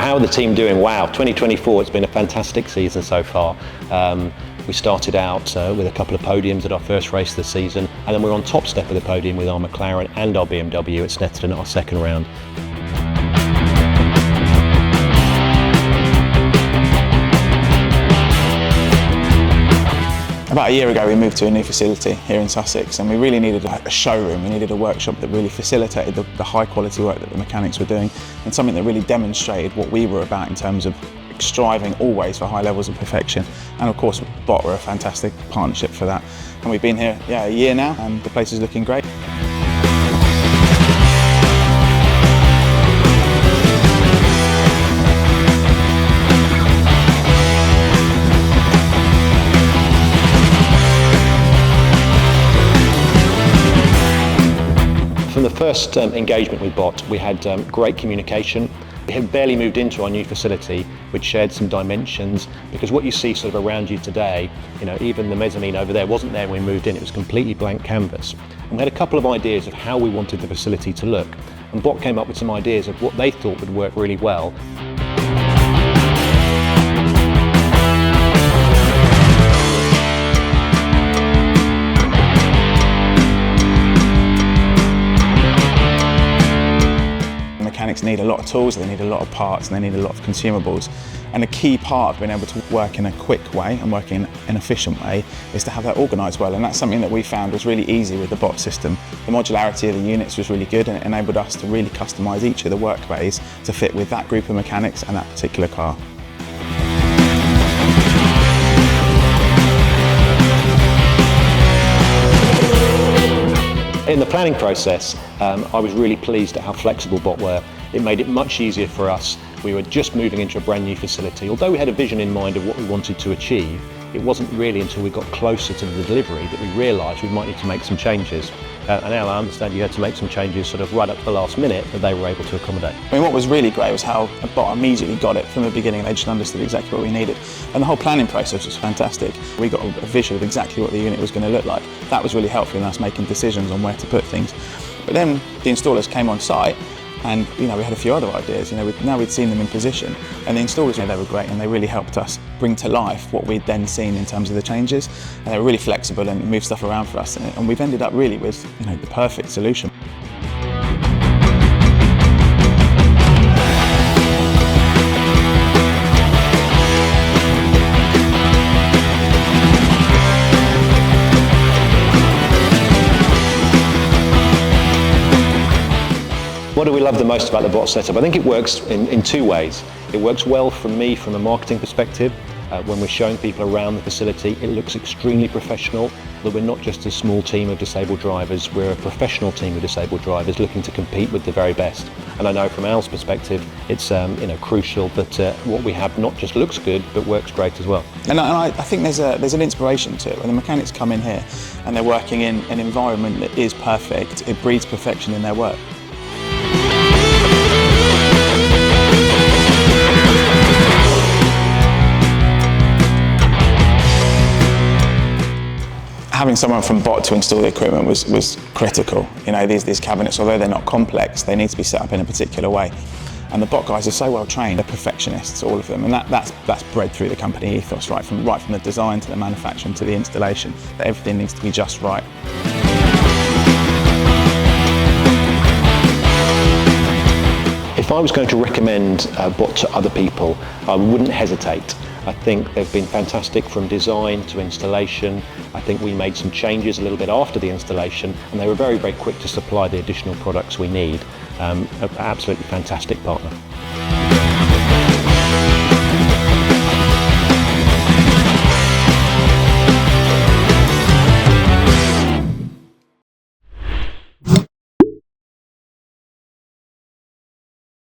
how are the team doing? Wow, 2024, it's been a fantastic season so far. We started out with a couple of podiums at our first race of the season, and then we're on top step of the podium with our McLaren and our BMW at Snetterton at our second round. About a year ago we moved to a new facility here in Sussex, and we really needed a showroom. We needed a workshop that really facilitated the high quality work that the mechanics were doing, and something that really demonstrated what we were about in terms of striving always for high levels of perfection. And of course Bott were a fantastic partnership for that. And we've been here a year now, and the place is looking great. From the first engagement with Bott, we had great communication. We had barely moved into our new facility, which shared some dimensions, because what you see sort of around you today, even the mezzanine over there wasn't there when we moved in. It was completely blank canvas. And we had a couple of ideas of how we wanted the facility to look. And Bott came up with some ideas of what they thought would work really well. Mechanics need a lot of tools, they need a lot of parts, and they need a lot of consumables. And a key part of being able to work in a quick way and work in an efficient way is to have that organised well, and that's something that we found was really easy with the Bott system. The modularity of the units was really good, and it enabled us to really customise each of the work bays to fit with that group of mechanics and that particular car. In the planning process, I was really pleased at how flexible Bott were. It made it much easier for us. We were just moving into a brand new facility. Although we had a vision in mind of what we wanted to achieve, it wasn't really until we got closer to the delivery that we realised we might need to make some changes. And Al, I understand you had to make some changes sort of right up to the last minute that they were able to accommodate. I mean, what was really great was how Bott immediately got it from the beginning. They just understood exactly what we needed. And the whole planning process was fantastic. We got a visual of exactly what the unit was going to look like. That was really helpful in us making decisions on where to put things. But then the installers came on site, and we had a few other ideas. Now we'd seen them in position, and the installers, they were great, and they really helped us bring to life what we'd then seen in terms of the changes. And they were really flexible and moved stuff around for us, and we've ended up really with the perfect solution. What do we love the most about the Bott setup? I think it works in two ways. It works well for me from a marketing perspective. When we're showing people around the facility, it looks extremely professional. That we're not just a small team of disabled drivers, we're a professional team of disabled drivers looking to compete with the very best. And I know from Al's perspective, it's crucial that what we have not just looks good, but works great as well. And I think there's an inspiration to it. When the mechanics come in here and they're working in an environment that is perfect, it breeds perfection in their work. Having someone from Bott to install the equipment was critical. These cabinets, although they're not complex, they need to be set up in a particular way. And the Bott guys are so well trained, they're perfectionists, all of them, and that's bred through the company ethos, right from the design to the manufacturing to the installation, that everything needs to be just right. If I was going to recommend Bott to other people, I wouldn't hesitate. I think they've been fantastic from design to installation. I think we made some changes a little bit after the installation, and they were very, very quick to supply the additional products we need. An absolutely fantastic partner.